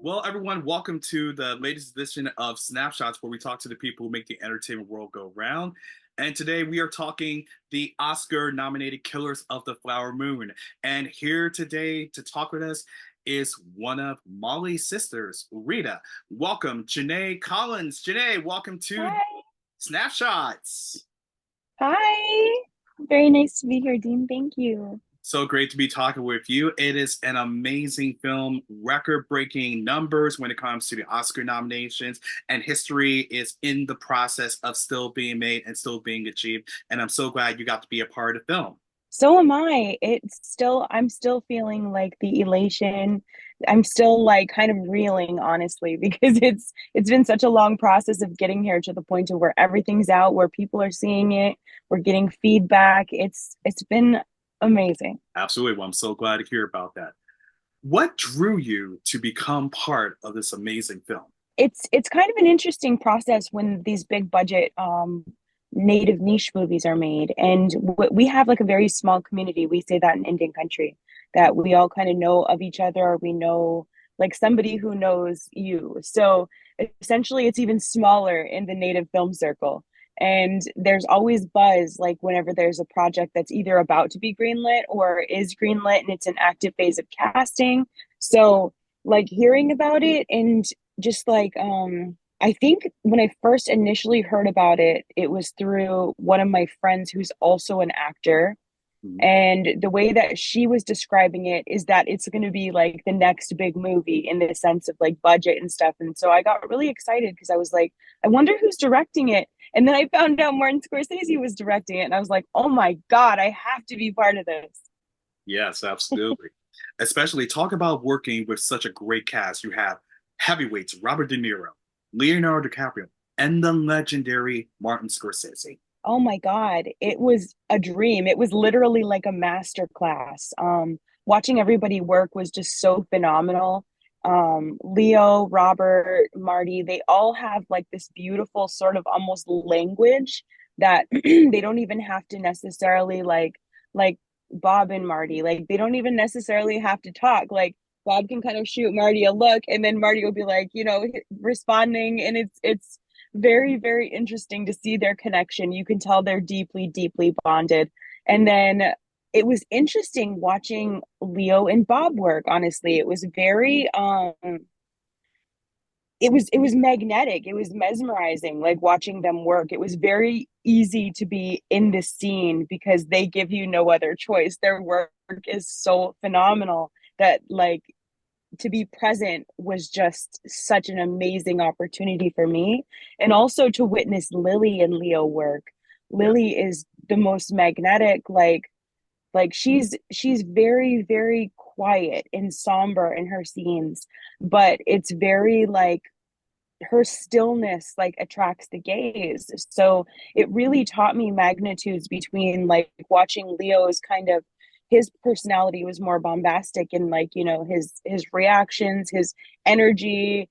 Well, everyone, welcome to the latest edition of Snapshots, where we talk to the people who make the entertainment world go round. And today we are talking the Oscar nominated Killers of the Flower Moon. And here today to talk with us is one of Molly's sisters, Rita. Welcome, JaNae Collins. JaNae, welcome to Hi. Snapshots. Hi. Very nice to be here, Dean. Thank you. So great to be talking with you. It is an amazing film, record breaking numbers when it comes to the Oscar nominations, and history is in the process of still being made and still being achieved. And I'm so glad you got to be a part of the film. So am I. I'm still feeling like the elation. I'm still like kind of reeling, honestly, because it's been such a long process of getting here to the point of where everything's out, where people are seeing it, we're getting feedback. It's been amazing. Absolutely. Well, I'm so glad to hear about that. What drew you to become part of this amazing film? It's kind of an interesting process when these big budget native niche movies are made, and we have like a very small community. We say that in Indian country, that we all kind of know of each other, or we know like somebody who knows you. So essentially it's even smaller in the native film circle, and there's always buzz like whenever there's a project that's either about to be greenlit or is greenlit and it's an active phase of casting. So like hearing about it, and just like I think when I first initially heard about it, it was through one of my friends who's also an actor. Mhm. And the way that she was describing it is that it's going to be like the next big movie in the sense of like budget and stuff. And so I got really excited because I was like, I wonder who's directing it. And then I found out Martin Scorsese was directing it. And I was like, oh my God, I have to be part of this. Yes, absolutely. Especially talk about working with such a great cast. You have heavyweights Robert De Niro, Leonardo DiCaprio, and the legendary Martin Scorsese. Oh my God, it was a dream. It was literally like a master class. Watching everybody work was just so phenomenal. Leo, Robert, Marty, they all have like this beautiful sort of almost language that they don't even have to necessarily like Bob and Marty, like they don't even necessarily have to talk. Like Bob can kind of shoot Marty a look, and then Marty will be like, responding, and it's very, very interesting to see their connection. You can tell they're deeply, deeply bonded. And then it was interesting watching Leo and Bob work, honestly. It was very it was magnetic. It was mesmerizing, like watching them work. It was very easy to be in this scene because they give you no other choice. Their work is so phenomenal that like to be present was just such an amazing opportunity for me. And also to witness Lily and Leo work. Yeah. Lily is the most magnetic, like she's very, very quiet and somber in her scenes, but it's very like her stillness like attracts the gaze. So it really taught me magnitudes between like watching Leo's kind of, his personality was more bombastic and like, his reactions, his energy,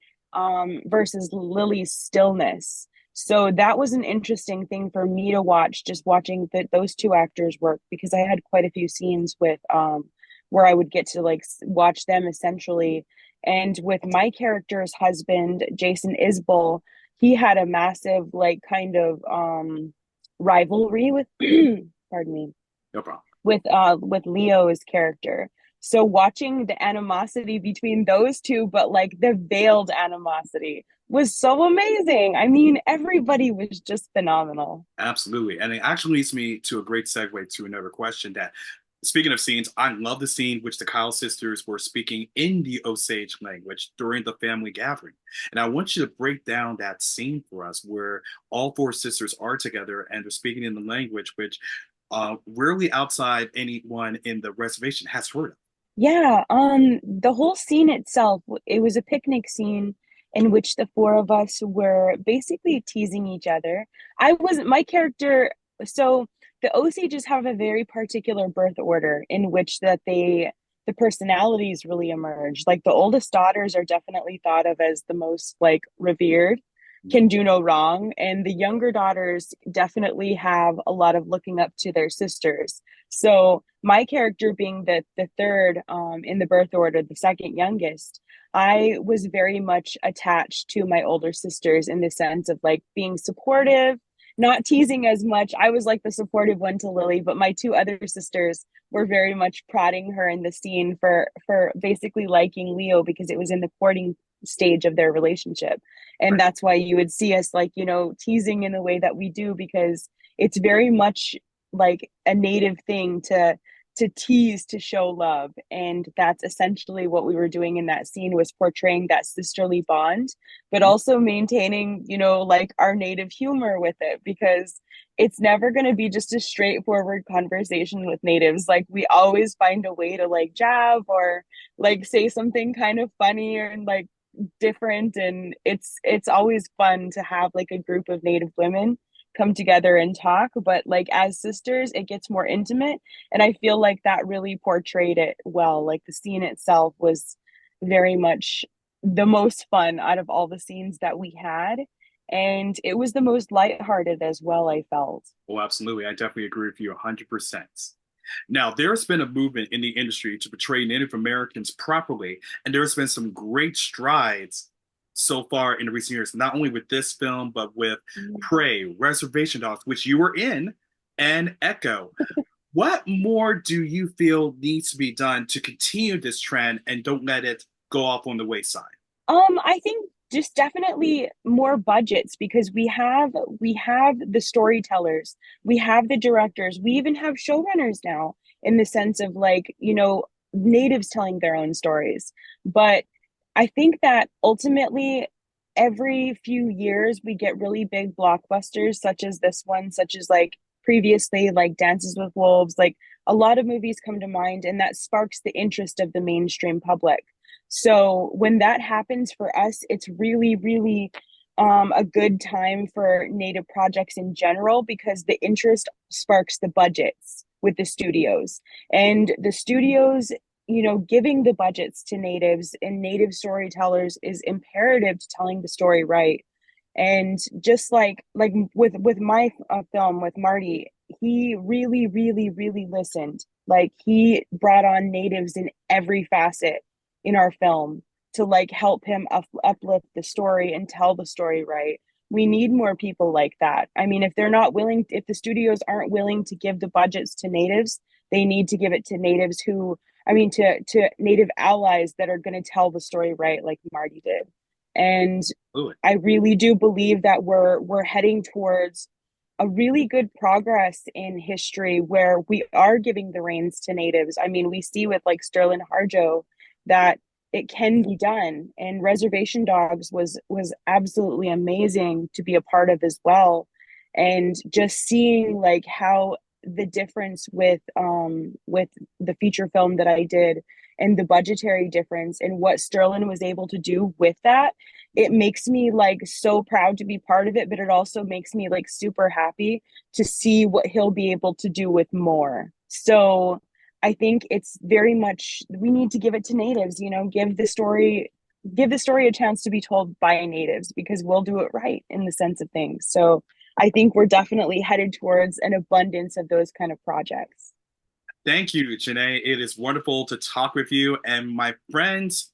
versus Lily's stillness. So that was an interesting thing for me to watch, just watching those two actors work, because I had quite a few scenes with where I would get to like watch them essentially. And with my character's husband, Jason Isbell, he had a massive like kind of rivalry with pardon me, No problem. with Leo's character. So watching the animosity between those two, but like the veiled animosity was so amazing. I mean, everybody was just phenomenal. Absolutely. And it actually leads me to a great segue to another question that, speaking of scenes, I love the scene which the Kyle sisters were speaking in the Osage language during the family gathering. And I want you to break down that scene for us where all four sisters are together and they're speaking in the language which rarely outside anyone in the reservation has heard of. Yeah, the whole scene itself, it was a picnic scene in which the four of us were basically teasing each other. I wasn't my character, so the Osages have a very particular birth order in which that the personalities really emerge. Like the oldest daughters are definitely thought of as the most like revered, can do no wrong. And the younger daughters definitely have a lot of looking up to their sisters. So my character being the third in the birth order, the second youngest, I was very much attached to my older sisters in the sense of like being supportive, not teasing as much. I was like the supportive one to Lily, but my two other sisters were very much prodding her in the scene for basically liking Leo because it was in the courting stage of their relationship. And Right. that's why you would see us like, teasing in the way that we do because it's very much like a native thing to tease to show love, and that's essentially what we were doing in that scene, was portraying that sisterly bond but also maintaining like our native humor with it, because it's never going to be just a straightforward conversation with natives. Like we always find a way to like jab or like say something kind of funny and like different, and it's always fun to have like a group of native women come together and talk, but like as sisters it gets more intimate, and I feel like that really portrayed it well. Like the scene itself was very much the most fun out of all the scenes that we had, and it was the most lighthearted as well, I felt. Well, absolutely. I definitely agree with you 100%. Now, there's been a movement in the industry to portray Native Americans properly, and there's been some great strides so far in recent years, not only with this film, but with Prey, Reservation Dogs, which you were in, and Echo. What more do you feel needs to be done to continue this trend and don't let it go off on the wayside? I think just definitely more budgets, because we have the storytellers, we have the directors, we even have showrunners now, in the sense of like, natives telling their own stories. But I think that ultimately every few years we get really big blockbusters such as this one, such as like previously like Dances with Wolves, like a lot of movies come to mind, and that sparks the interest of the mainstream public. So when that happens for us, it's really, really a good time for native projects in general, because the interest sparks the budgets with the studios. And the studios, giving the budgets to natives and native storytellers is imperative to telling the story right. And just like with my film with Marty, he really, really, really listened. Like he brought on natives in every facet in our film to like help him uplift the story and tell the story right. We need more people like that. I mean, if the studios aren't willing to give the budgets to natives, they need to give it to natives who, I mean, to native allies that are going to tell the story right, like Marty did. And Absolutely. I really do believe that we're heading towards a really good progress in history where we are giving the reins to natives. I mean, we see with like Sterling Harjo that it can be done, and Reservation Dogs was absolutely amazing to be a part of as well. And just seeing like how the difference with the feature film that I did, and the budgetary difference and what Sterling was able to do with that, it makes me like so proud to be part of it, but it also makes me like super happy to see what he'll be able to do with more. So I think it's very much, we need to give it to natives, give the story a chance to be told by natives, because we'll do it right in the sense of things. So I think we're definitely headed towards an abundance of those kind of projects. Thank you, JaNae. It is wonderful to talk with you. And my friends,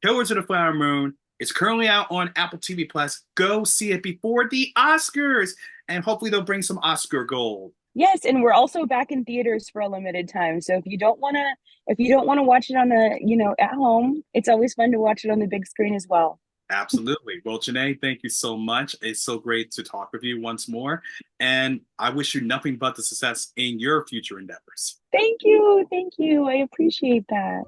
Killers of the Flower Moon is currently out on Apple TV Plus. Go see it before the Oscars, and hopefully they'll bring some Oscar gold. Yes, and we're also back in theaters for a limited time. So if you don't want to watch it on at home, it's always fun to watch it on the big screen as well. Absolutely. Well, JaNae, thank you so much. It's so great to talk with you once more. And I wish you nothing but the success in your future endeavors. Thank you. Thank you. I appreciate that.